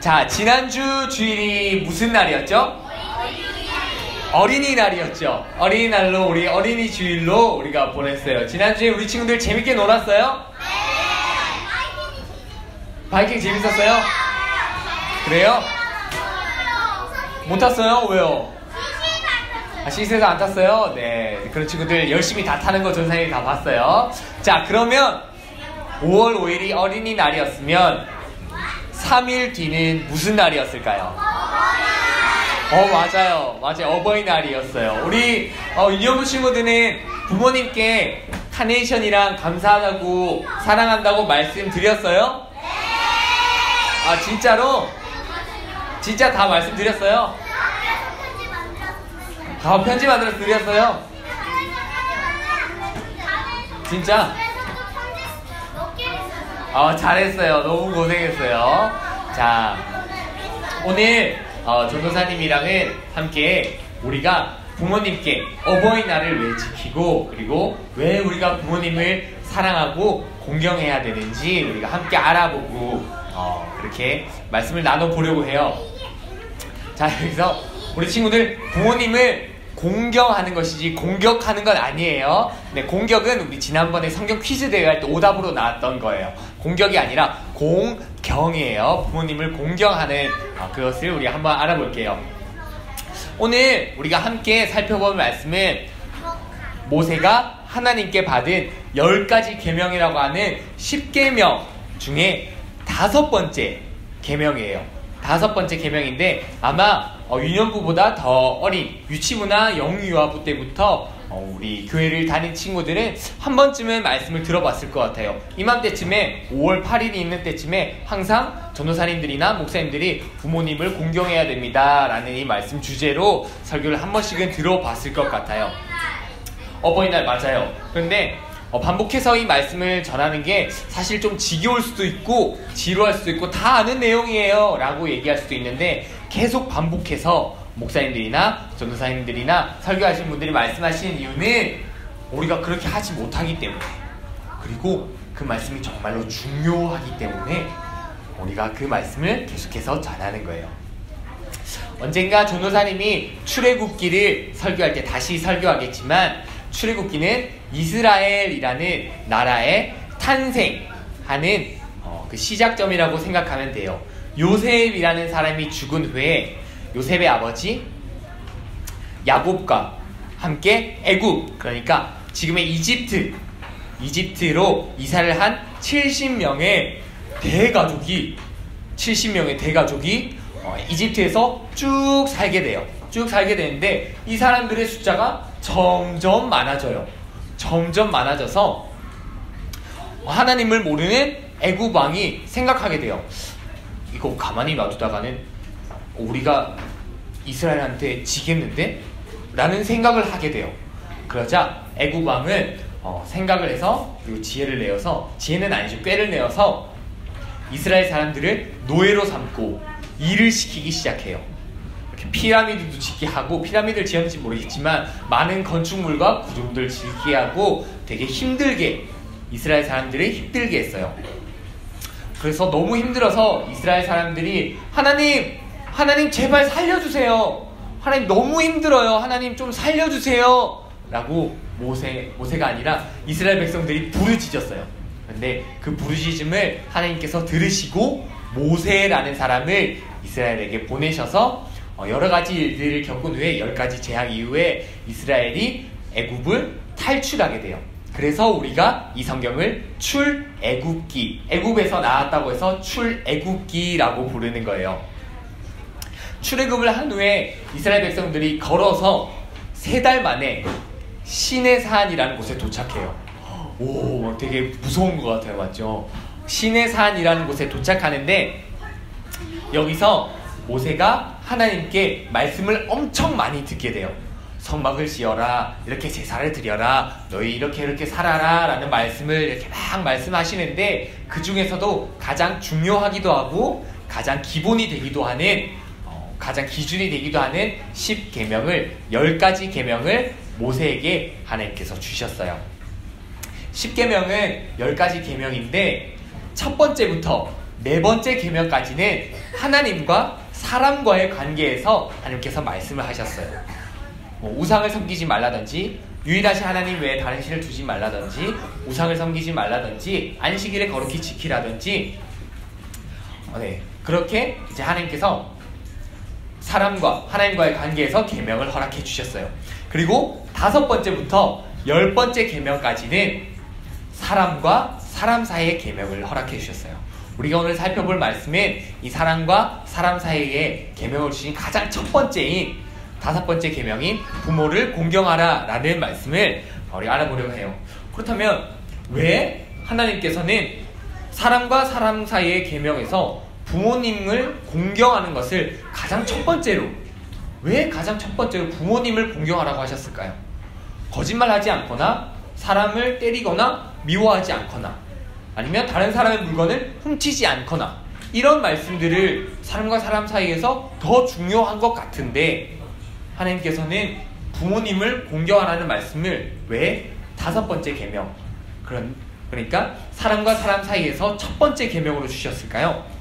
자, 지난주 주일이 무슨 날이었죠? 어린이날이었죠. 어린이날로 우리 어린이 주일로 우리가 보냈어요. 지난주에 우리 친구들 재밌게 놀았어요? 바이킹 재밌었어요? 그래요? 못 탔어요? 왜요? 시세에서 안 탔어요? 네, 그런 친구들 열심히 다 타는 거 전사님이 다 봤어요. 자, 그러면 5월 5일이 어린이날이었으면 3일 뒤는 무슨 날이었을까요? 맞아요. 어버이날이었어요. 우리 유년부 친구들은 부모님께 카네이션이랑 감사하다고 사랑한다고 말씀드렸어요? 아, 진짜로? 진짜 다 말씀드렸어요? 편지 만들어서 드렸어요? 진짜? 잘했어요. 너무 고생했어요. 자, 오늘 전도사님이랑은 함께 우리가 부모님께 어버이날을 왜 지키고 그리고 왜 우리가 부모님을 사랑하고 공경해야 되는지 우리가 함께 알아보고 그렇게 말씀을 나눠보려고 해요. 자, 여기서 우리 친구들 부모님을 공경하는 것이지 공격하는 건 아니에요. 네, 공격은 우리 지난번에 성경 퀴즈 대회 할 때 오답으로 나왔던 거예요. 공격이 아니라 공경이에요. 부모님을 공경하는 그것을 우리 한번 알아볼게요. 오늘 우리가 함께 살펴볼 말씀은 모세가 하나님께 받은 10가지 계명이라고 하는 10계명 중에 5번째 계명이에요. 5번째 계명인데 아마 유년부보다 더 어린 유치부나 영유아부 때부터 우리 교회를 다닌 친구들은 한 번쯤은 말씀을 들어봤을 것 같아요. 이맘때쯤에 5월 8일이 있는 때쯤에 항상 전도사님들이나 목사님들이 부모님을 공경해야 됩니다 라는 이 말씀 주제로 설교를 한 번씩은 들어봤을 것 같아요. 어버이날 맞아요. 그런데 반복해서 이 말씀을 전하는 게 사실 좀 지겨울 수도 있고 지루할 수도 있고 다 아는 내용이에요 라고 얘기할 수도 있는데 계속 반복해서 목사님들이나 전도사님들이나 설교하신 분들이 말씀하시는 이유는 우리가 그렇게 하지 못하기 때문에 그리고 그 말씀이 정말로 중요하기 때문에 우리가 그 말씀을 계속해서 전하는 거예요. 언젠가 전도사님이 출애굽기를 설교할 때 다시 설교하겠지만 출애굽기는 이스라엘이라는 나라의 탄생하는 그 시작점이라고 생각하면 돼요. 요셉이라는 사람이 죽은 후에 요셉의 아버지 야곱과 함께 애굽, 그러니까 지금의 이집트로 이사를 한 70명의 대가족이 이집트에서 쭉 살게 돼요. 쭉 살게 되는데 이 사람들의 숫자가 점점 많아져서 하나님을 모르는 애굽 왕이 생각하게 돼요. 이거 가만히 놔두다가는 우리가 이스라엘한테 지겠는데? 라는 생각을 하게 돼요. 그러자 애굽 왕은 생각을 해서 그리고 지혜는 아니죠. 꾀를 내어서 이스라엘 사람들을 노예로 삼고 일을 시키기 시작해요. 이렇게 피라미드도 짓게 하고, 피라미드를 지었는지 모르겠지만 많은 건축물과 구조물들 짓게 하고 되게 힘들게 이스라엘 사람들을 힘들게 했어요. 그래서 너무 힘들어서 이스라엘 사람들이 하나님 제발 살려주세요. 하나님 너무 힘들어요. 하나님 좀 살려주세요. 라고 모세가 아니라 이스라엘 백성들이 부르짖었어요. 그런데 그 부르짖음을 하나님께서 들으시고 모세라는 사람을 이스라엘에게 보내셔서 여러 가지 일들을 겪은 후에 10가지 재앙 이후에 이스라엘이 애굽을 탈출하게 돼요. 그래서 우리가 이 성경을 출애굽기, 애굽에서 나왔다고 해서 출애굽기라고 부르는 거예요. 출애굽을 한 후에 이스라엘 백성들이 걸어서 3달 만에 시내산이라는 곳에 도착해요. 오, 되게 무서운 것 같아요. 맞죠? 시내산이라는 곳에 도착하는데 여기서 모세가 하나님께 말씀을 엄청 많이 듣게 돼요. 성막을 지어라, 이렇게 제사를 드려라, 너희 이렇게 살아라 라는 말씀을 이렇게 막 말씀하시는데 그 중에서도 가장 중요하기도 하고 가장 기본이 되기도 하는 가장 기준이 되기도 하는 10가지 계명을 모세에게 하나님께서 주셨어요. 10계명은 10가지 계명인데 첫 번째부터 네 번째 계명까지는 하나님과 사람과의 관계에서 하나님께서 말씀을 하셨어요. 우상을 섬기지 말라든지, 유일하신 하나님 외에 다른 신을 두지 말라든지, 우상을 섬기지 말라든지, 안식일을 거룩히 지키라든지, 그렇게 이제 하나님께서 사람과 하나님과의 관계에서 계명을 허락해 주셨어요. 그리고 5번째부터 10번째 계명까지는 사람과 사람 사이의 계명을 허락해 주셨어요. 우리가 오늘 살펴볼 말씀은 이 사람과 사람 사이에 계명을 주신 가장 첫 번째인 5번째 계명인 부모를 공경하라 라는 말씀을 우리 알아보려고 해요. 그렇다면 왜 하나님께서는 사람과 사람 사이의 계명에서 부모님을 공경하는 것을 가장 첫 번째로, 왜 가장 첫 번째로 부모님을 공경하라고 하셨을까요? 거짓말하지 않거나 사람을 때리거나 미워하지 않거나 아니면 다른 사람의 물건을 훔치지 않거나 이런 말씀들을 사람과 사람 사이에서 더 중요한 것 같은데 하나님께서는 부모님을 공경하라는 말씀을 왜 5번째 계명, 그러니까 사람과 사람 사이에서 첫 번째 계명으로 주셨을까요?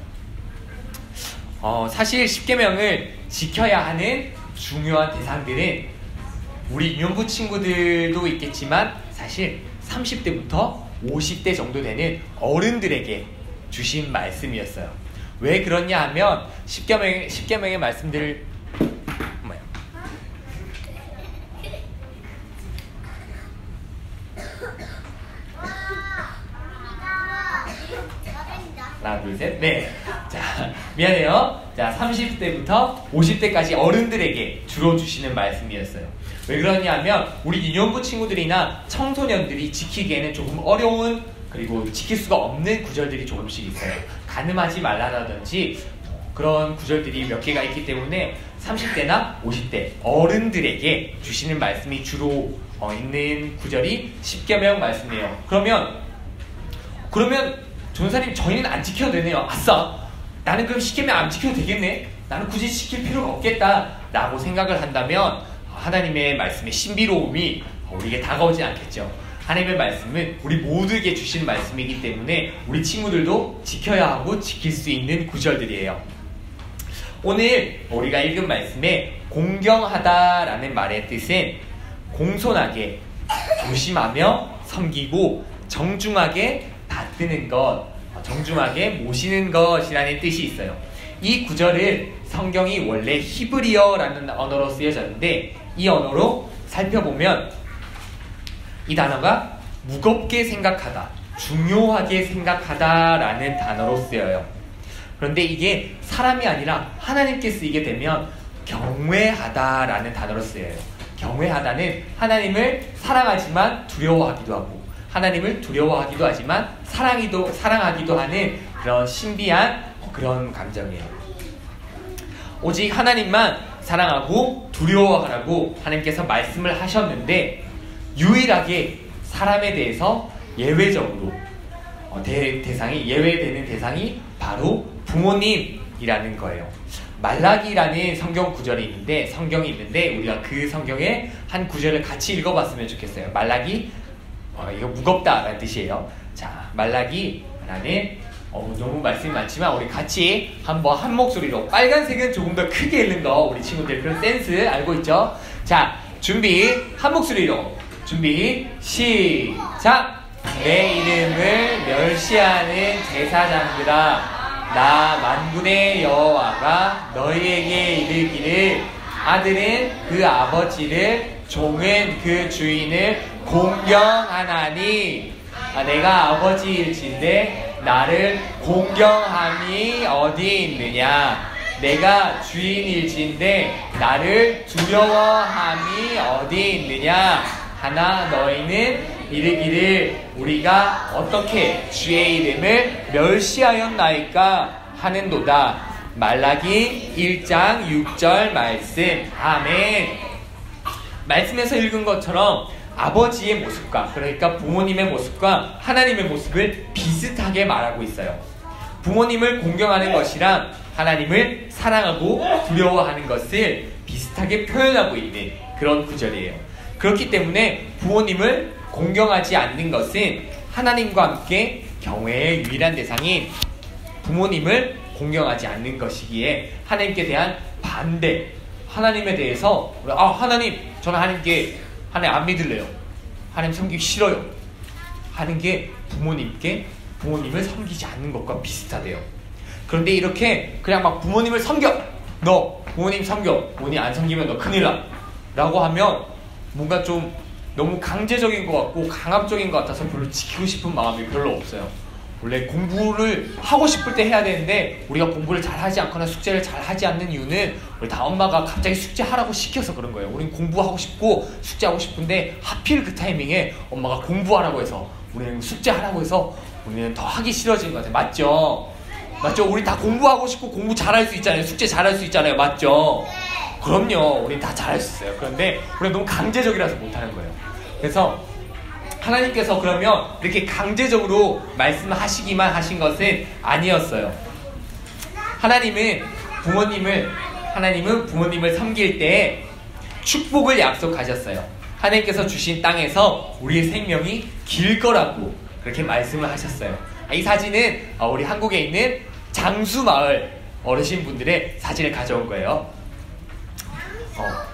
사실 10계명을 지켜야 하는 중요한 대상들은 우리 유년부 친구들도 있겠지만 사실 30대부터 50대 정도 되는 어른들에게 주신 말씀이었어요. 왜 그러냐 하면 10계명의 말씀들을 하나, 둘, 셋. 네. 자, 미안해요. 자, 30대부터 50대까지 어른들에게 주로 주시는 말씀이었어요. 왜 그러냐 하면 우리 유년부 친구들이나 청소년들이 지키기에는 조금 어려운, 그리고 지킬 수가 없는 구절들이 조금씩 있어요. 간음하지 말라라든지 그런 구절들이 몇 개가 있기 때문에 30대나 50대 어른들에게 주시는 말씀이 주로 있는 구절이 10계명 말씀이에요. 그러면 전도사님, 저희는 안 지켜도 되네요. 아싸! 나는 그럼 10계명 안 지켜도 되겠네? 나는 굳이 지킬 필요가 없겠다 라고 생각을 한다면 하나님의 말씀의 신비로움이 우리에게 다가오지 않겠죠. 하나님의 말씀은 우리 모두에게 주신 말씀이기 때문에 우리 친구들도 지켜야 하고 지킬 수 있는 구절들이에요. 오늘 우리가 읽은 말씀에 공경하다라는 말의 뜻은 공손하게, 조심하며 섬기고 정중하게 받드는 것, 정중하게 모시는 것이라는 뜻이 있어요. 이 구절은 성경이 원래 히브리어라는 언어로 쓰여졌는데 이 언어로 살펴보면 이 단어가 무겁게 생각하다, 중요하게 생각하다라는 단어로 쓰여요. 그런데 이게 사람이 아니라 하나님께 쓰이게 되면 경외하다라는 단어로 쓰여요. 경외하다는 하나님을 사랑하지만 두려워하기도 하고 하나님을 두려워하기도 하지만 사랑하기도 하는 그런 신비한 그런 감정이에요. 오직 하나님만 사랑하고 두려워하라고 하나님께서 말씀을 하셨는데 유일하게 사람에 대해서 예외적으로 대상이 예외되는 대상이 바로 부모님이라는 거예요. 말라기라는 성경이 있는데 우리가 그 성경의 한 구절을 같이 읽어봤으면 좋겠어요. 말라기, 이거 무겁다라는 뜻이에요. 자, 말라기라는 너무 말씀이 많지만 우리 같이 한번 한 목소리로, 빨간색은 조금 더 크게 읽는 거 우리 친구들 그런 센스 알고 있죠? 자, 준비, 한 목소리로 준비, 시작! 내 이름을 멸시하는 제사장들아, 나 만군의 여호와가 너희에게 이르기를 아들은 그 아버지를, 종은 그 주인을 공경하나니 내가 아버지일진데 나를 공경함이 어디 있느냐? 내가 주인일진데 나를 두려워함이 어디 있느냐? 하나 너희는 이르기를 우리가 어떻게 주의 이름을 멸시하였나이까 하는도다. 말라기 1장 6절 말씀. 아멘. 말씀에서 읽은 것처럼 아버지의 모습과, 그러니까 부모님의 모습과 하나님의 모습을 비슷하게 말하고 있어요. 부모님을 공경하는 것이랑 하나님을 사랑하고 두려워하는 것을 비슷하게 표현하고 있는 그런 구절이에요. 그렇기 때문에 부모님을 공경하지 않는 것은 하나님과 함께 경외의 유일한 대상인 부모님을 공경하지 않는 것이기에 하나님께 대한 반대, 하나님에 대해서 하나님, 저는 하나님 안 믿을래요, 하나님 섬기기 싫어요 하는 게 부모님을 섬기지 않는 것과 비슷하대요. 그런데 이렇게 그냥 막 부모님을 섬겨, 너 부모님 섬겨, 부모님 안 섬기면 너 큰일 나 라고 하면 뭔가 좀 너무 강제적인 것 같고 강압적인 것 같아서 별로 지키고 싶은 마음이 별로 없어요. 원래 공부를 하고 싶을 때 해야 되는데 우리가 공부를 잘 하지 않거나 숙제를 잘 하지 않는 이유는 우리 다 엄마가 갑자기 숙제하라고 시켜서 그런 거예요. 우린 공부하고 싶고 숙제하고 싶은데 하필 그 타이밍에 엄마가 공부하라고 해서, 우리는 숙제하라고 해서 우리는 더 하기 싫어지는 것 같아요. 맞죠? 맞죠? 우리 다 공부하고 싶고 공부 잘할 수 있잖아요. 숙제 잘할 수 있잖아요. 맞죠? 그럼요. 우린 다 잘할 수 있어요. 그런데 우리는 너무 강제적이라서 못하는 거예요. 그래서 하나님께서 그러면 이렇게 강제적으로 말씀하시기만 하신 것은 아니었어요. 하나님은 부모님을 섬길 때 축복을 약속하셨어요. 하나님께서 주신 땅에서 우리의 생명이 길 거라고 그렇게 말씀을 하셨어요. 이 사진은 우리 한국에 있는 장수마을 어르신분들의 사진을 가져온 거예요.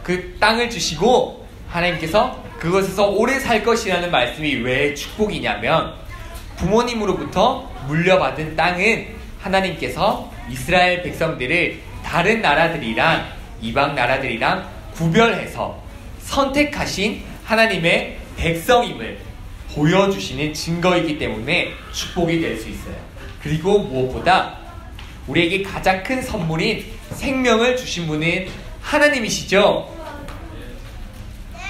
그 땅을 주시고 하나님께서 그것에서 오래 살 것이라는 말씀이 왜 축복이냐면, 부모님으로부터 물려받은 땅은 하나님께서 이스라엘 백성들을 다른 나라들이랑 이방 나라들이랑 구별해서 선택하신 하나님의 백성임을 보여주시는 증거이기 때문에 축복이 될 수 있어요. 그리고 무엇보다 우리에게 가장 큰 선물인 생명을 주신 분은 하나님이시죠.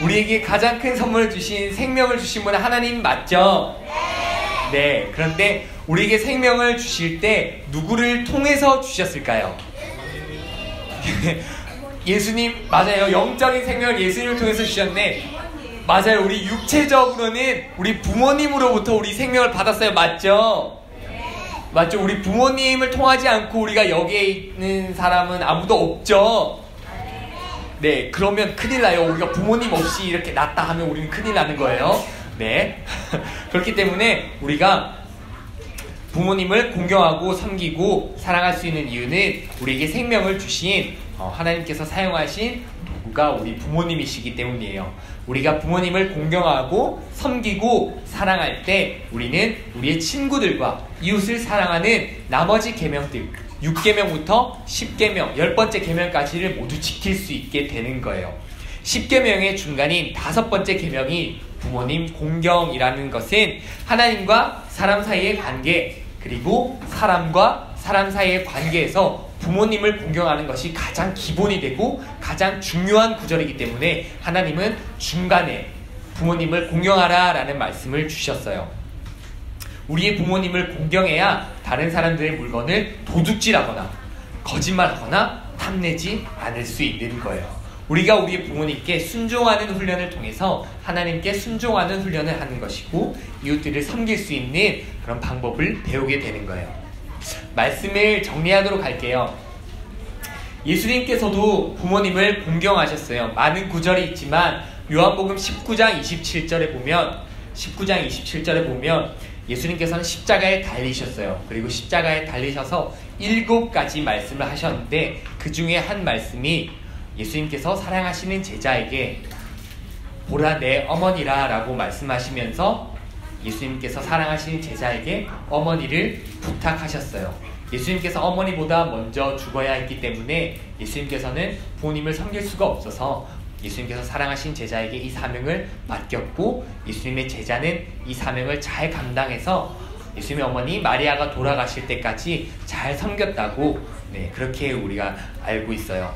우리에게 가장 큰 선물을 주신, 생명을 주신 분은 하나님 맞죠? 네. 그런데 우리에게 생명을 주실 때 누구를 통해서 주셨을까요? 예수님, 맞아요. 영적인 생명을 예수님을 통해서 주셨네. 맞아요. 우리 육체적으로는 우리 부모님으로부터 우리 생명을 받았어요. 맞죠? 맞죠? 우리 부모님을 통하지 않고 우리가 여기에 있는 사람은 아무도 없죠? 네, 그러면 큰일 나요. 우리가 부모님 없이 이렇게 낳았다 하면 우리는 큰일 나는 거예요. 네. 그렇기 때문에 우리가 부모님을 공경하고 섬기고 사랑할 수 있는 이유는 우리에게 생명을 주신 하나님께서 사용하신 도구가 우리 부모님이시기 때문이에요. 우리가 부모님을 공경하고 섬기고 사랑할 때 우리는 우리의 친구들과 이웃을 사랑하는 나머지 계명들, 6계명부터 10계명, 10번째 계명까지를 모두 지킬 수 있게 되는 거예요. 10계명의 중간인 5번째 계명이 부모님 공경이라는 것은 하나님과 사람 사이의 관계, 그리고 사람과 사람 사이의 관계에서 부모님을 공경하는 것이 가장 기본이 되고 가장 중요한 구절이기 때문에 하나님은 중간에 부모님을 공경하라 라는 말씀을 주셨어요. 우리의 부모님을 공경해야 다른 사람들의 물건을 도둑질하거나 거짓말하거나 탐내지 않을 수 있는 거예요. 우리가 우리의 부모님께 순종하는 훈련을 통해서 하나님께 순종하는 훈련을 하는 것이고 이웃들을 섬길 수 있는 그런 방법을 배우게 되는 거예요. 말씀을 정리하도록 할게요. 예수님께서도 부모님을 공경하셨어요. 많은 구절이 있지만 요한복음 19장 27절에 보면 예수님께서는 십자가에 달리셨어요. 그리고 십자가에 달리셔서 7가지 말씀을 하셨는데 그 중에 한 말씀이 예수님께서 사랑하시는 제자에게 보라 내 어머니라 라고 말씀하시면서 예수님께서 사랑하시는 제자에게 어머니를 부탁하셨어요. 예수님께서 어머니보다 먼저 죽어야 했기 때문에 예수님께서는 부모님을 섬길 수가 없어서 예수님께서 사랑하신 제자에게 이 사명을 맡겼고 예수님의 제자는 이 사명을 잘 감당해서 예수님의 어머니 마리아가 돌아가실 때까지 잘 섬겼다고 그렇게 우리가 알고 있어요.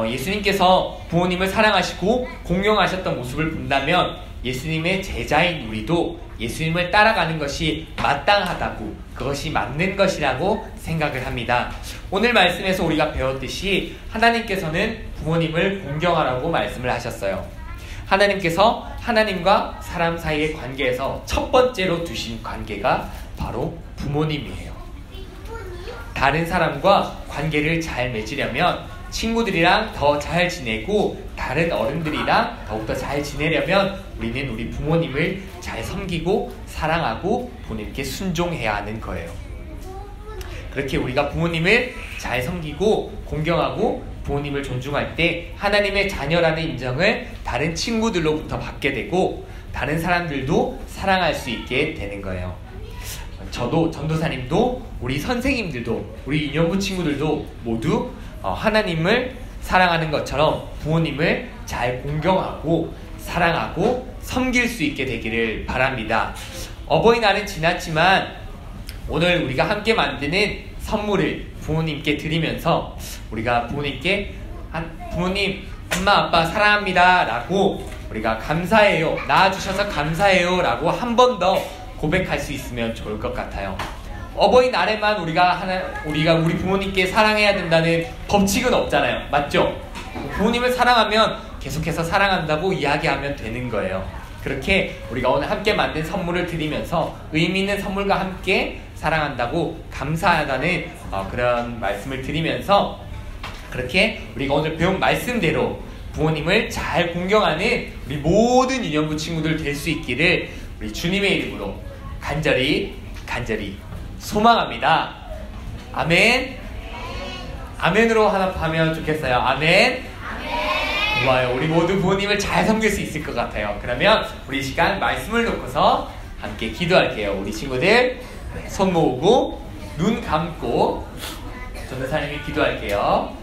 예수님께서 부모님을 사랑하시고 공경하셨던 모습을 본다면 예수님의 제자인 우리도 예수님을 따라가는 것이 마땅하다고, 그것이 맞는 것이라고 생각을 합니다. 오늘 말씀에서 우리가 배웠듯이 하나님께서는 부모님을 공경하라고 말씀을 하셨어요. 하나님께서 하나님과 사람 사이의 관계에서 첫 번째로 두신 관계가 바로 부모님이에요. 다른 사람과 관계를 잘 맺으려면 친구들이랑 더 잘 지내고 다른 어른들이랑 더욱더 잘 지내려면 우리는 우리 부모님을 잘 섬기고 사랑하고 부모님께 순종해야 하는 거예요. 그렇게 우리가 부모님을 잘 섬기고 공경하고 부모님을 존중할 때 하나님의 자녀라는 인정을 다른 친구들로부터 받게 되고 다른 사람들도 사랑할 수 있게 되는 거예요. 저도, 전도사님도, 우리 선생님들도, 우리 유년부 친구들도 모두 하나님을 사랑하는 것처럼 부모님을 잘 공경하고 사랑하고 섬길 수 있게 되기를 바랍니다. 어버이날은 지났지만 오늘 우리가 함께 만드는 선물을 부모님께 드리면서 우리가 부모님께 부모님, 엄마, 아빠 사랑합니다 라고 우리가 감사해요, 낳아주셔서 감사해요 라고 한 번 더 고백할 수 있으면 좋을 것 같아요. 어버이날에만 우리가 우리 부모님께 사랑해야 된다는 법칙은 없잖아요. 맞죠? 부모님을 사랑하면 계속해서 사랑한다고 이야기하면 되는 거예요. 그렇게 우리가 오늘 함께 만든 선물을 드리면서 의미 있는 선물과 함께 사랑한다고 감사하다는 그런 말씀을 드리면서 그렇게 우리가 오늘 배운 말씀대로 부모님을 잘 공경하는 우리 모든 유년부 친구들 될 수 있기를 우리 주님의 이름으로 간절히 소망합니다. 아멘. 아멘으로 하나 하면 좋겠어요. 아멘. 좋아요. 우리 모두 부모님을 잘 섬길 수 있을 것 같아요. 그러면 우리 이 시간 말씀을 놓고서 함께 기도할게요. 우리 친구들 손 모으고 눈 감고 전도사님이 기도할게요.